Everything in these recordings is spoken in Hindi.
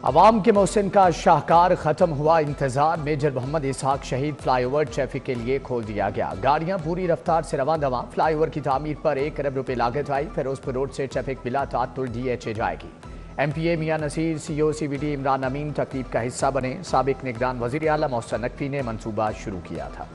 अवाम के मोहसिन का शाहकार खत्म हुआ इंतजार। मेजर मोहम्मद इसहाक शहीद फ्लाईओवर ट्रैफिक के लिए खोल दिया गया। गाड़ियां पूरी रफ्तार से रवां दवां। फ्लाईओवर की तामीर पर 1 अरब रुपए लागत आई। फिरोजपुर रोड से ट्रैफिक बिला तात्तुल DHA जाएगी। MPA मियां नसीर CO CBD इमरान अमीन तकरीब का हिस्सा बने। साबिक निगरान वजीर आला मोहसिन नकवी ने मनसूबा शुरू किया था।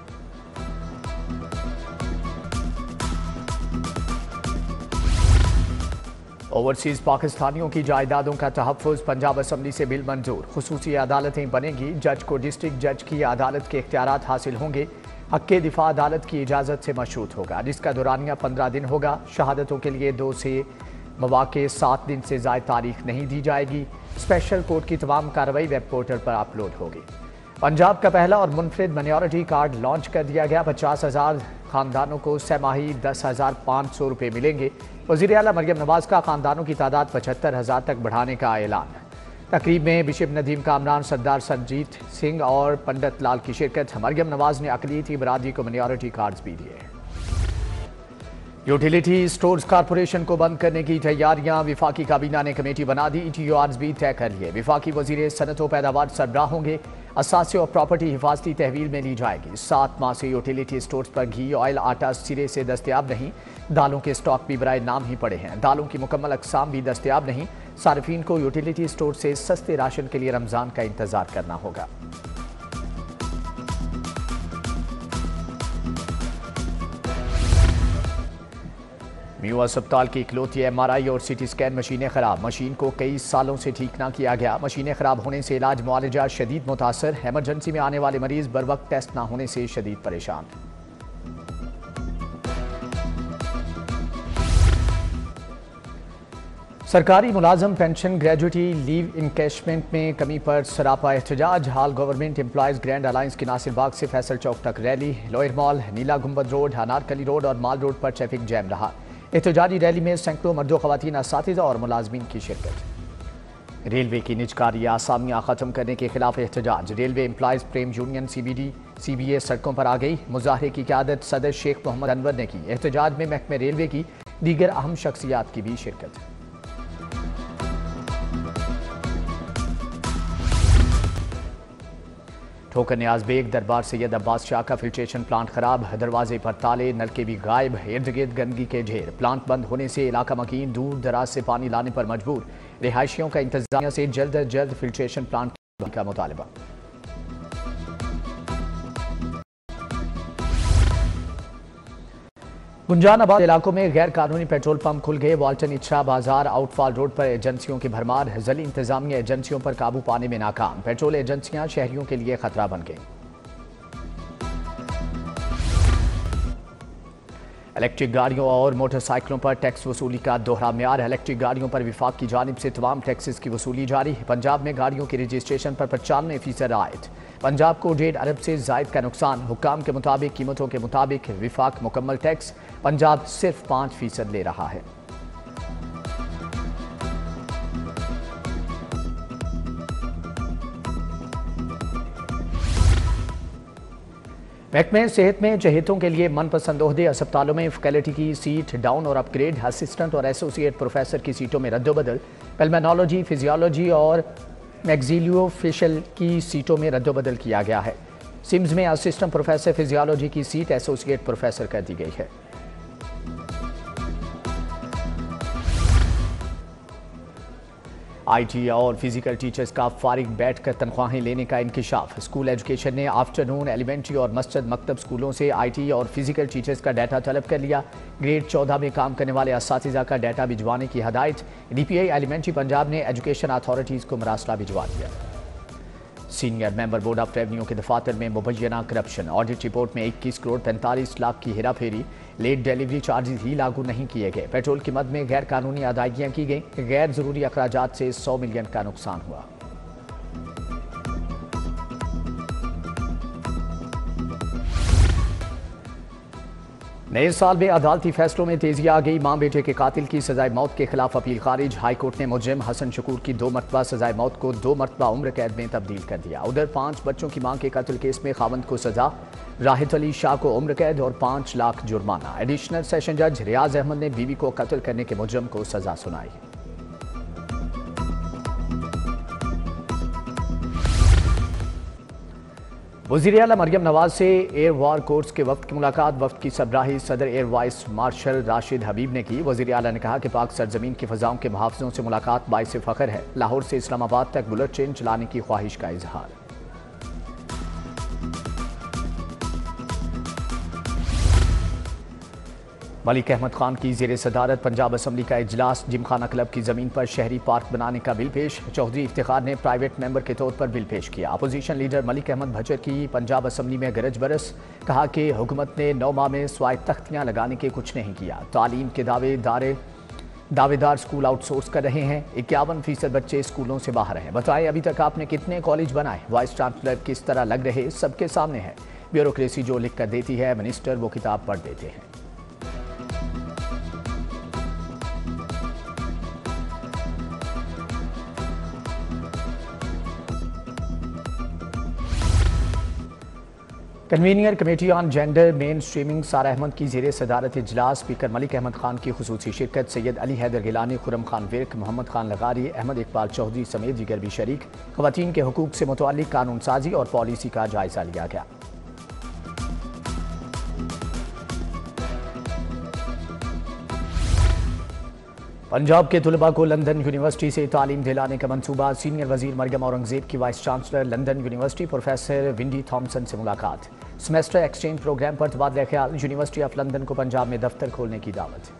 ओवरसीज पाकिस्तानियों की जायदादों का तहफ़्फ़ुज़। पंजाब असम्बली से बिल मंजूर। खुसूसी अदालतें बनेंगी। जज को डिस्ट्रिक्ट जज की अदालत के इख्तियारात हासिल होंगे। हक़ दिफा अदालत की इजाज़त से मशरूत होगा, जिसका दौरानिया 15 दिन होगा। शहादतों के लिए 2 से मौक़े 7 दिन से ज़ायद तारीख नहीं दी जाएगी। स्पेशल कोर्ट की तमाम कार्रवाई वेब पोर्टल पर अपलोड होगी। पंजाब का पहला और मुनफरिद माइनॉरिटी कार्ड लॉन्च कर दिया गया। 50,000 खानदानों को सहमाही 10,500 रुपये मिलेंगे। वज़ीर आला मरियम नवाज का खानदानों की तादाद 75,000 तक बढ़ाने का ऐलान। तकरीब में बिशप नदीम कामरान, सरदार सरजीत सिंह और पंडित लाल की शिरकत। मरियम नवाज ने अक़लियती बरादरी को माइनॉरिटी कार्ड्स भी दिए। यूटिलिटी स्टोर्स कॉरपोरेशन को बंद करने की तैयारियां। विफाकी काबीना ने कमेटी बना दी। TORs भी तय कर लिए। विफाकी वजीर सनत व पैदावार सरबराह होंगे। असासे और प्रॉपर्टी हिफाजती तहवील में ली जाएगी। 7 माह से यूटिलिटी स्टोर्स पर घी, ऑयल, आटा सिरे से दस्तयाब नहीं। दालों के स्टॉक भी बराए नाम ही पड़े हैं। दालों की मुकम्मल अक़साम भी दस्तयाब नहीं। सार्फिन को यूटिलिटी स्टोर से सस्ते राशन के लिए रमज़ान का इंतज़ार करना होगा। म्यू अस्पताल की इकलौती MRI और CT स्कैन मशीनें खराब। मशीन को कई सालों से ठीक ना किया गया। मशीनें खराब होने से इलाज मुआलजा शदीद मुतासर। एमरजेंसी में आने वाले मरीज बर वक्त टेस्ट ना होने से शदीद परेशान। सरकारी मुलाजम पेंशन ग्रेजुएटी लीव इनकैशमेंट में कमी पर सरापा एहतजाज। हाल गवर्नमेंट एम्प्लॉयज़ ग्रैंड अलायंस की नासिर बाग से फैसल चौक तक रैली। लोयर मॉल, नीला गुंबद रोड, अनारकली रोड और माल रोड पर ट्रैफिक जैम रहा। एहतजाजी रैली में सैकड़ों मर्दों, ख़वातीन, असातिज़ा और मुलाजमीन की शिरकत। रेलवे की निजकारी आसामियाँ ख़त्म करने के खिलाफ एहतजाज। रेलवे एम्प्लॉयज़ प्रेम यूनियन CBD CBA सड़कों पर आ गई। मुजाहरे की क़यादत सदर शेख मोहम्मद अनवर ने की। एहतजाज में महकमे रेलवे की दीगर अहम शख्सियात की भी शिरकत। ठोकर न्याज बेग दरबार सैयद अब्बास शाह का फिल्ट्रेशन प्लांट खराब। दरवाजे पर ताले, नलके भी गायब। इर्द गिर्द गंदगी के ढेर। प्लांट बंद होने से इलाका मकीन दूर दराज से पानी लाने पर मजबूर। रिहायशियों का इंतजामिया से जल्द अज जल्द फिल्ट्रेशन प्लांट का मुतालबा। गुंजानाबाद इलाकों में गैर कानूनी पेट्रोल पंप खुल गए। वाल्टन इच्छा बाजार, आउटफॉल रोड पर एजेंसियों की भरमार। जिली इंतजामिया एजेंसियों पर काबू पाने में नाकाम। पेट्रोल एजेंसियां शहरियों के लिए खतरा बन गई। इलेक्ट्रिक गाड़ियों और मोटरसाइकिलों पर टैक्स वसूली का दोहरा म्यार। इलेक्ट्रिक गाड़ियों पर विफाक की जानिब से तमाम टैक्सेस की वसूली जारी। पंजाब में गाड़ियों के रजिस्ट्रेशन पर 95% आयत। पंजाब को 1.5 अरब से जायद का नुकसान। हुक्काम के मुताबिक कीमतों के मुताबिक विफाक मुकम्मल टैक्स, पंजाब सिर्फ 5% ले रहा है। महकमे सेहत में चहेतों के लिए मनपसंद ओहदे। अस्पतालों में फैकल्टी की सीट डाउन और अपग्रेड। असिस्टेंट और एसोसिएट प्रोफेसर की सीटों में रद्दोबदल। पल्मोनोलॉजी, फिजियोलॉजी और मैक्सिलोफेशियल की सीटों में रद्दोबदल किया गया है। सिम्स में असिस्टेंट प्रोफेसर फिजियोलॉजी की सीट एसोसिएट प्रोफेसर कर दी गई है। IT और फिजिकल टीचर्स का फारिग बैठकर तनख्वाहें लेने का इंकिशाफ। स्कूल एजुकेशन ने आफ्टरनून एलिमेंट्री और मस्जिद मकतब स्कूलों से IT और फिजिकल टीचर्स का डाटा तलब कर लिया। ग्रेड 14 में काम करने वाले असातिज़ा का डाटा भिजवाने की हदायत। DPI एलिमेंट्री पंजाब ने एजुकेशन अथॉरिटीज़ को मरासला भिजवा दिया। Senior member board of revenue के दफातर में मुबैना करप्शन। ऑडिट रिपोर्ट में 21 करोड़ 45 लाख की हेरा फेरी। लेट डिलीवरी चार्जेस ही लागू नहीं किए गए। पेट्रोल की मद में गैर कानूनी अदायगियां की गई। गैर जरूरी अखराजात से 100 मिलियन का नुकसान हुआ। नए साल में अदालती फैसलों में तेजी आ गई। मां बेटे के कातिल की सजाए मौत के खिलाफ अपील खारिज। हाई कोर्ट ने मुजरिम हसन शकूर की 2 मरतबा सजाए मौत को 2 मरतबा उम्र कैद में तब्दील कर दिया। उधर 5 बच्चों की मां के कत्ल केस में खावंद को सजा, राहित अली शाह को उम्र कैद और 5 लाख जुर्माना। एडिशनल सेशन जज रियाज अहमद ने बीवी को कत्ल करने के मुजरिम को सजा सुनाई। वज़ीर आला मरियम नवाज से एयर वॉर कोर्स के वफ्द की मुलाकात। वफ्द की सरबराही सदर एयर वाइस मार्शल राशिद हबीब ने की। वज़ीर आला ने कहा कि पाक सरजमीन की फ़ज़ाओं के मुहाफ़िज़ों से मुलाकात बाइस फ़ख्र है। लाहौर से इस्लामाबाद तक बुलेट ट्रेन चलाने की ख्वाहिश का इजहार। मलिक अहमद खान की ज़ेर सदारत पंजाब असम्बली का इजलास। जिमखाना क्लब की ज़मीन पर शहरी पार्क बनाने का बिल पेश। चौधरी इफ्तिखार ने प्राइवेट मेंबर के तौर पर बिल पेश किया। अपोजिशन लीडर मलिक अहमद भचर की पंजाब असम्बली में गरज बरस। कहा कि हुकूमत ने 9 माह में स्वायत्त तख्तियाँ लगाने के कुछ नहीं किया। तालीम के दावेदार स्कूल आउटसोर्स कर रहे हैं। 51% बच्चे स्कूलों से बाहर हैं। बताएं अभी तक आपने कितने कॉलेज बनाए, वाइस चांसलर किस तरह लग रहे, सबके सामने है। ब्यूरोक्रेसी जो लिख कर देती है मिनिस्टर वो किताब पढ़ देते हैं। Convener committee on gender main streaming सारा अहमद की ज़ेर सदारत इजलास। स्पीकर मलिक अहमद खान की खुसूसी शिरकत। सैयद अली हैदर गिलानी, खुरम खान विर्क, मोहम्मद खान लगारी, अहमद इकबाल चौधरी समेत दीगर भी शरीक। ख़वातीन के हुकूक से मुतअल्लिक़ कानून साजी और पॉलिसी का जायज़ा लिया गया। पंजाब के तलबा को लंदन यूनिवर्सिटी से तालीम दिलाने का मंसूबा। सीनियर वजीर मरियम औरंगजेब की vice chancellor London university professor Wendy Thomson से मुलाकात। सेमेस्टर एक्सचेंज प्रोग्राम पर तबादला ख्याल। यूनिवर्सिटी ऑफ लंदन को पंजाब में दफ्तर खोलने की दावत।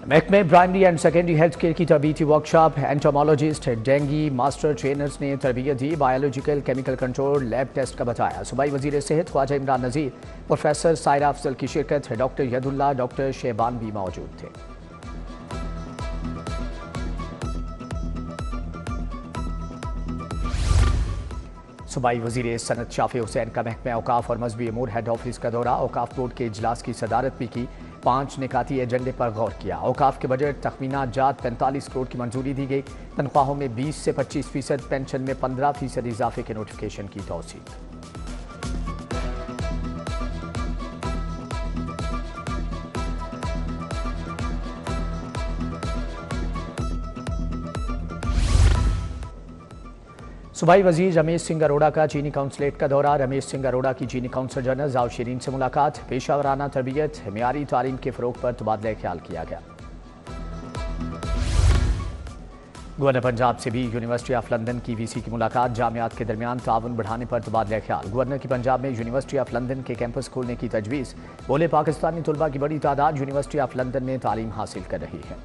महकमे primary and secondary health care की तरबीती workshop. Entomologist, dengue master trainers ने तरबियत दी। Biological chemical control lab test का बताया। सूबाई वजीर सेहत ख्वाजा इमरान नज़ीर, प्रोफेसर सायरा अफजल की शिरकत। डॉक्टर यदुल्ला, डॉक्टर शेबान भी मौजूद थे। सूबाई वजीर सनत शाफी हुसैन का महकमा औकाफ और मजहबी अमूर हेड ऑफिस का दौरा। औकाफ बोर्ड के इजलास की सदारत भी की। 5 निकाती एजेंडे पर गौर किया। औकाफ के बजट तखमीना जात 45 करोड़ की मंजूरी दी गई। तनख्वाहों में 20 से 25%, पेंशन में 15% इजाफे के नोटिफिकेशन की तौसीक। सूबाई वजीर रमेश सिंह अरोड़ा का चीनी काउंसलेट का दौरा। रमेश सिंह अरोड़ा की चीनी काउंसलर जनरल जाओ शीरीन से मुलाकात। पेशावराना तरबियत, मियारी तालीम के फ़रोग पर तबादला ख्याल किया गया। गवर्नर पंजाब से भी यूनिवर्सिटी ऑफ लंदन की वीसी की मुलाकात। जामियात के दरमियान ताउन बढ़ाने पर तबादला ख्याल। गवर्नर की पंजाब में यूनिवर्सिटी ऑफ लंदन के कैंपस खोलने की तजवीज़। बोले पाकिस्तानी तलबा की बड़ी तादाद यूनिवर्सिटी ऑफ लंदन में तालीम हासिल कर रही है।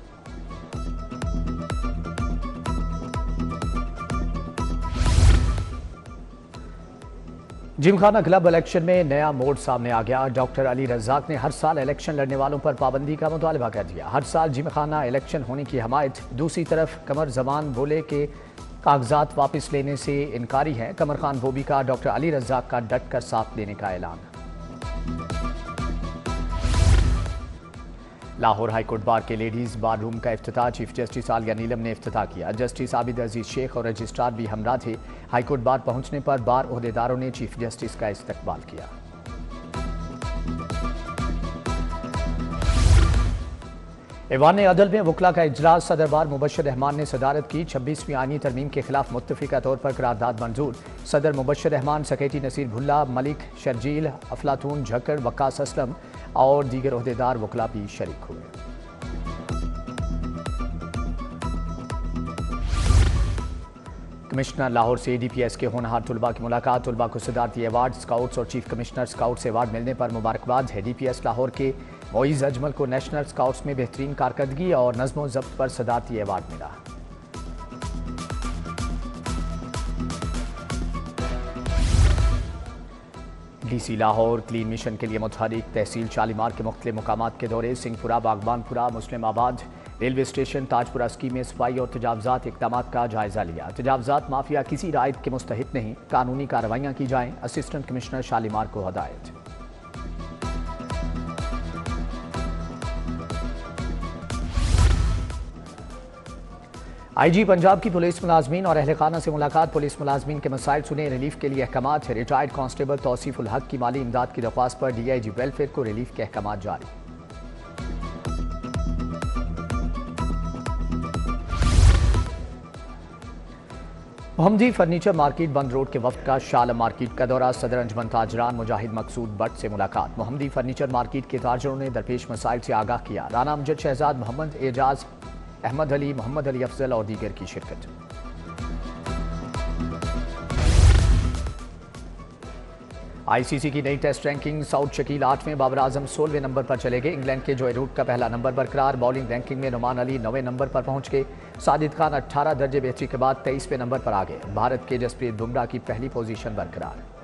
जिमखाना क्लब इलेक्शन में नया मोड़ सामने आ गया। डॉक्टर अली रज़ाक ने हर साल इलेक्शन लड़ने वालों पर पाबंदी का मुतालबा कर दिया। हर साल जिमखाना इलेक्शन होने की हमायत। दूसरी तरफ कमर जमान बोले के कागजात वापस लेने से इनकारी हैं। कमर खान बोबी का डॉक्टर अली रज़ाक का डट कर साथ देने का ऐलान। लाहौर हाईकोर्ट बार के लेडीज़ बार रूम का इफ्तिताह चीफ जस्टिस आलिया नीलम ने इफ्तिताह किया। जस्टिस आबिद अजीज शेख और रजिस्ट्रार भी हमरा थे। हाईकोर्ट बार पहुंचने पर बार ओहदेदारों ने चीफ जस्टिस का इस्तकबाल किया। ऐवान अदल में वकला का इजलास। सदर बार मुबश्शिर रहमान ने सदारत की। 26वीं आईनी तरमीम के खिलाफ मुत्तफिका तौर पर करारदाद मंजूर। सदर मुबश्शिर रहमान, सेक्रेटरी नसीर भुल्ला, मलिक शर्जील, अफलातून झक्कड़, वक्कास असलम और दीगर ओहदेदार वकला भी शरीक हुए। कमिश्नर लाहौर से DPS के होनहार तलबा की मुलाकात। तलबा को सदारती अवार्ड, स्काउट्स और चीफ कमिश्नर स्काउट से अवार्ड मिलने पर मुबारकबाद है। DPS लाहौर के मोइज़ अजमल को नेशनल स्काउट्स में बेहतरीन कारकर्दगी और नज़्म ज़ब्त पर सदारती अवार्ड मिला। DC लाहौर क्लीन मिशन के लिए मुतहरिक। तहसील शालीमार के मुख्तलिफ मुकामात के दौरे। सिंहपुरा, बागबानपुरा, मुस्लिम आबाद, रेलवे स्टेशन, ताजपुरा स्कीम में सफाई और तजावजात इक़दामात का जायज़ा लिया। तजावजात माफिया किसी रायत के मुस्तहिक नहीं, कानूनी कार्रवाइयाँ की जाएँ। असिस्टेंट कमिश्नर शालीमार को हदायत। IG पंजाब की पुलिस मुलाजमीन और अहल खाना से मुलाकात। पुलिस मुलाजमीन के मसाइल सुने, रिलीफ के लिए अहकामात। रिटायर्ड कांस्टेबल तौसीफुल हक की माली इमदाद की दरख्वास्त पर DIG वेलफेयर को रिलीफ के अहकामात जारी। मोहम्मदी फर्नीचर मार्केट बंद रोड के वक्त का शालम मार्केट का दौरा। सदर अंजमन ताजरान मुजाहिद मकसूद भट्ट से मुलाकात। मोहम्मदी फर्नीचर मार्केट के ताजरों ने दरपेश मसाइल से आगाह किया। राना अमजद, शहजाद मोहम्मद, एजाज, अहमद अली, मोहम्मद अली अफजल और दीगर की शिरकत। आईसीसी की नई test ranking. Saud Shakeel 8वें, Babar Azam 16वें number पर चले गए। इंग्लैंड के जोए रूट का पहला नंबर बरकरार। बॉलिंग रैंकिंग में नुमान अली 9वें नंबर पर पहुंच गए। साजिद खान 18 दर्जे बेहतरी के बाद 23वें नंबर पर आ गए। भारत के जसप्रीत बुमराह की पहली पोजीशन बरकरार।